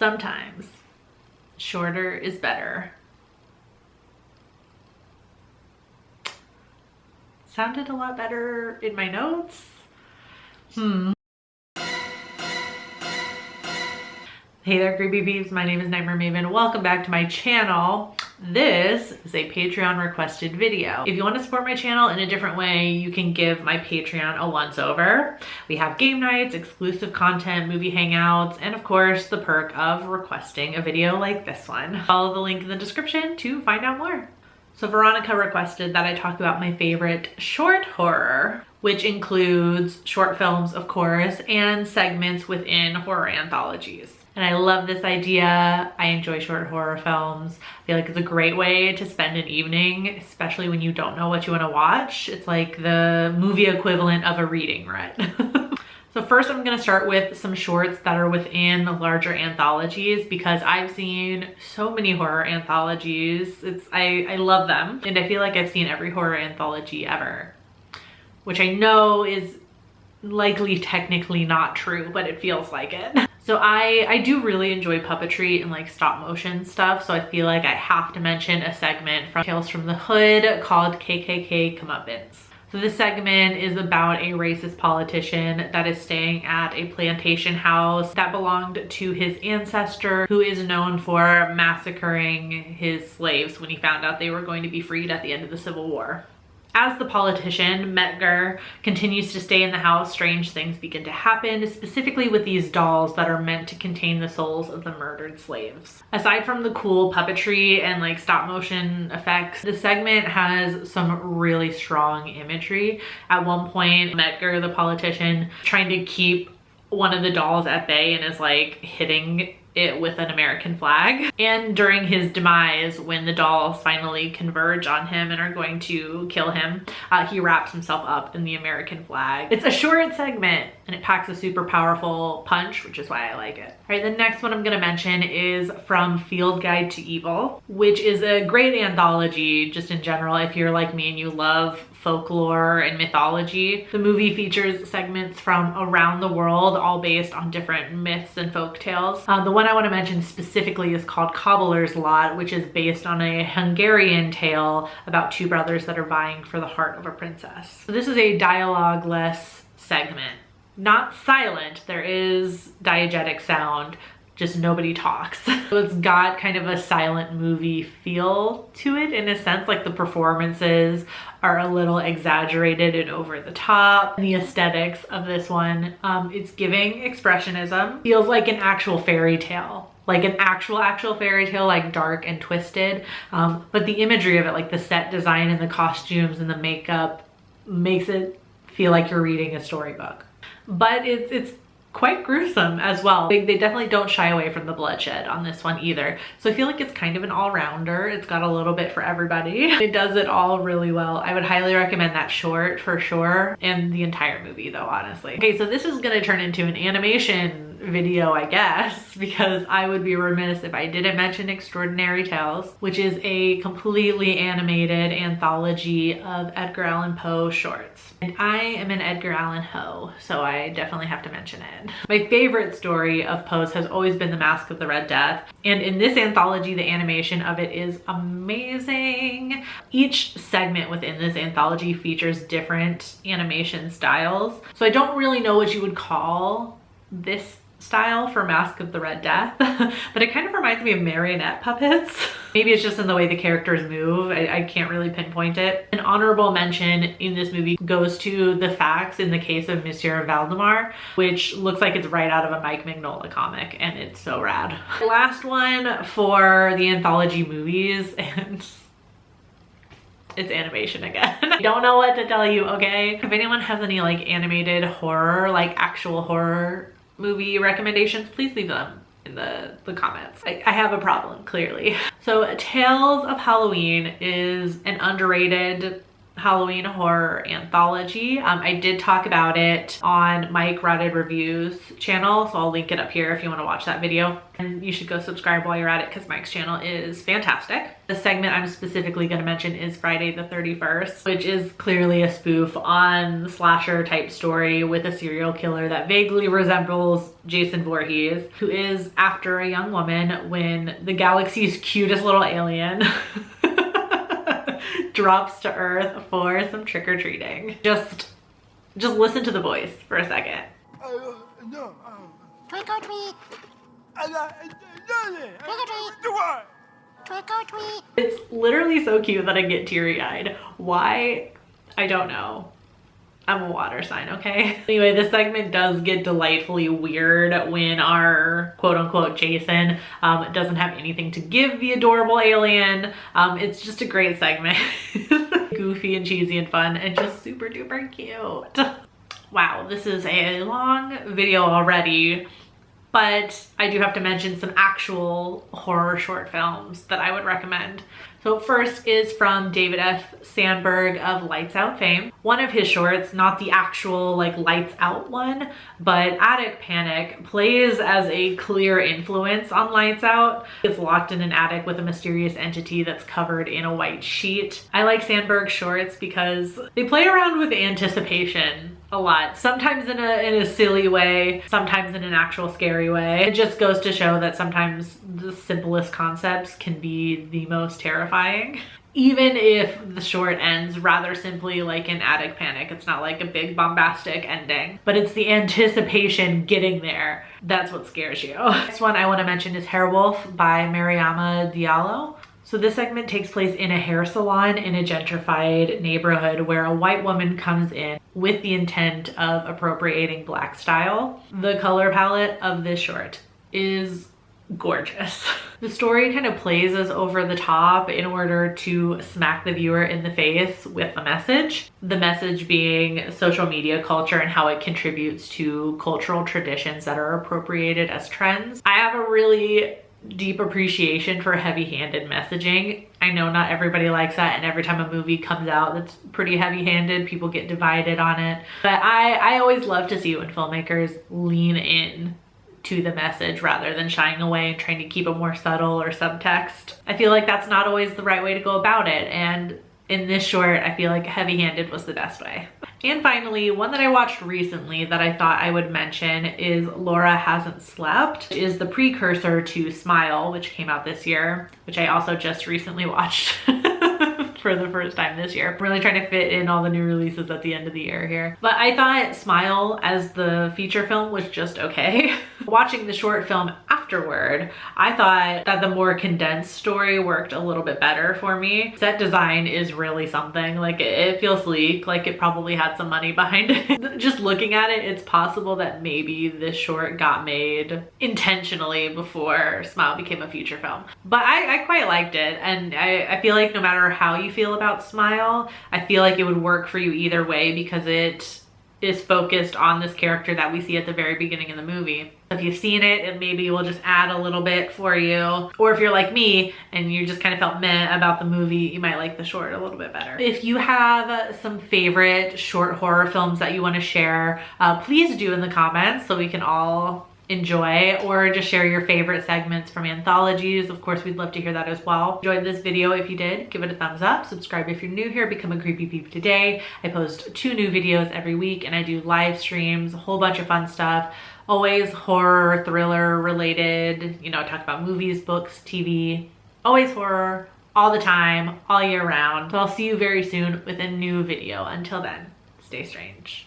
Sometimes shorter is better. Sounded a lot better in my notes. Hey there, creepy peeps. My name is Nightmare Maven. Welcome back to my channel. This is a Patreon requested video. If you want to support my channel in a different way, you can give my Patreon a once over. We have game nights, exclusive content, movie hangouts, and of course the perk of requesting a video like this one. Follow the link in the description to find out more. So Veronica requested that I talk about my favorite short horror, which includes short films, of course, and segments within horror anthologies. And I love this idea. I enjoy short horror films. I feel like it's a great way to spend an evening, especially when you don't know what you want to watch. It's like the movie equivalent of a reading, right? So first I'm gonna start with some shorts that are within the larger anthologies because I've seen so many horror anthologies. I love them. And I feel like I've seen every horror anthology ever, which I know is likely technically not true, but it feels like it. So I do really enjoy puppetry and like stop motion stuff. So I feel like I have to mention a segment from Tales from the Hood called KKK Comeuppance. So this segment is about a racist politician that is staying at a plantation house that belonged to his ancestor, who is known for massacring his slaves when he found out they were going to be freed at the end of the Civil War. As the politician, Metger, continues to stay in the house, strange things begin to happen, specifically with these dolls that are meant to contain the souls of the murdered slaves. Aside from the cool puppetry and like stop motion effects, the segment has some really strong imagery. At one point, Metger, the politician, trying to keep one of the dolls at bay and is like hitting it with an American flag. And during his demise, when the dolls finally converge on him and are going to kill him, he wraps himself up in the American flag. It's a short segment and it packs a super powerful punch, which is why I like it. All right, the next one I'm gonna mention is from Field Guide to Evil, which is a great anthology just in general if you're like me and you love folklore and mythology. The movie features segments from around the world, all based on different myths and folk tales. The one I want to mention specifically is called Cobbler's Lot, which is based on a Hungarian tale about two brothers that are vying for the heart of a princess. So this is a dialogue-less segment. Not silent, there is diegetic sound, just nobody talks. So it's got kind of a silent movie feel to it in a sense, like the performances are a little exaggerated and over the top. The aesthetics of this one, it's giving expressionism, feels like an actual fairy tale. Like an actual fairy tale, like dark and twisted. But the imagery of it, like the set design and the costumes and the makeup, makes it feel like you're reading a storybook. But it's quite gruesome as well. They definitely don't shy away from the bloodshed on this one either. So I feel like it's kind of an all-rounder. It's got a little bit for everybody. It does it all really well. I would highly recommend that short for sure, and the entire movie though, honestly. Okay, so this is gonna turn into an animation video, I guess, because I would be remiss if I didn't mention Extraordinary Tales, which is a completely animated anthology of Edgar Allan Poe shorts. And I am an Edgar Allan hoe, so I definitely have to mention it. My favorite story of Poe's has always been The Masque of the Red Death, and in this anthology, the animation of it is amazing. Each segment within this anthology features different animation styles, so I don't really know what you would call this style for Masque of the Red Death, but it kind of reminds me of marionette puppets. Maybe it's just in the way the characters move. I can't really pinpoint it. An honorable mention in this movie goes to the facts in the case of Monsieur Valdemar, which looks like it's right out of a Mike Mignola comic, and it's so rad. Last one for the anthology movies, and it's animation again. I don't know what to tell you, okay? If anyone has any like animated horror, like actual horror movie recommendations, please leave them in the comments. I have a problem, clearly. So Tales of Halloween is an underrated Halloween horror anthology. I did talk about it on Mike Rotted Reviews channel, so I'll link it up here if you want to watch that video. And you should go subscribe while you're at it because Mike's channel is fantastic. The segment I'm specifically going to mention is Friday the 31st, which is clearly a spoof on the slasher type story with a serial killer that vaguely resembles Jason Voorhees, who is after a young woman when the galaxy's cutest little alien drops to Earth for some trick-or-treating. Just listen to the voice for a second. No. Trick or treat. Trick or treat. It's literally so cute that I get teary-eyed. Why? I don't know. I'm a water sign, okay? Anyway, this segment does get delightfully weird when our quote-unquote Jason doesn't have anything to give the adorable alien. It's just a great segment. Goofy and cheesy and fun and just super duper cute. Wow, this is a long video already, but I do have to mention some actual horror short films that I would recommend. So first is from David F. Sandberg of Lights Out fame. One of his shorts, not the actual like Lights Out one, but Attic Panic plays as a clear influence on Lights Out. It's locked in an attic with a mysterious entity that's covered in a white sheet. I like Sandberg shorts because they play around with anticipation a lot, sometimes in a silly way, sometimes in an actual scary way. It just goes to show that sometimes the simplest concepts can be the most terrifying. Even if the short ends rather simply like in Attic Panic, it's not like a big bombastic ending, but it's the anticipation getting there. That's what scares you. Next one I want to mention is Hair Wolf by Mariama Diallo. So this segment takes place in a hair salon in a gentrified neighborhood where a white woman comes in with the intent of appropriating Black style. The color palette of this short is gorgeous. The story kind of plays as over the top in order to smack the viewer in the face with a message. The message being social media culture and how it contributes to cultural traditions that are appropriated as trends. I have a really deep appreciation for heavy-handed messaging. I know not everybody likes that, and every time a movie comes out that's pretty heavy-handed, people get divided on it. But I always love to see when filmmakers lean in to the message rather than shying away and trying to keep it more subtle or subtext. I feel like that's not always the right way to go about it, and in this short, I feel like heavy-handed was the best way. And finally, one that I watched recently that I thought I would mention is Laura Hasn't Slept, which is the precursor to Smile, which came out this year, which I also just recently watched for the first time this year. I'm really trying to fit in all the new releases at the end of the year here. But I thought Smile as the feature film was just okay. Watching the short film afterward, I thought that the more condensed story worked a little bit better for me. Set design is really something. Like it feels sleek, like it probably had some money behind it. Just looking at it, it's possible that maybe this short got made intentionally before Smile became a feature film. But I quite liked it, and I feel like no matter how you feel about Smile, I feel like it would work for you either way because it is focused on this character that we see at the very beginning of the movie. If you've seen it, it maybe will just add a little bit for you. Or if you're like me and you just kind of felt meh about the movie, you might like the short a little bit better. If you have some favorite short horror films that you want to share, please do in the comments so we can all enjoy, or just share your favorite segments from anthologies. Of course, we'd love to hear that as well. Enjoyed this video. If you did, give it a thumbs up. Subscribe if you're new here. Become a Creepy Peep today. I post 2 new videos every week, and I do live streams, a whole bunch of fun stuff. Always horror, thriller related, you know, talk about movies, books, TV, always horror, all the time, all year round. So I'll see you very soon with a new video. Until then, stay strange.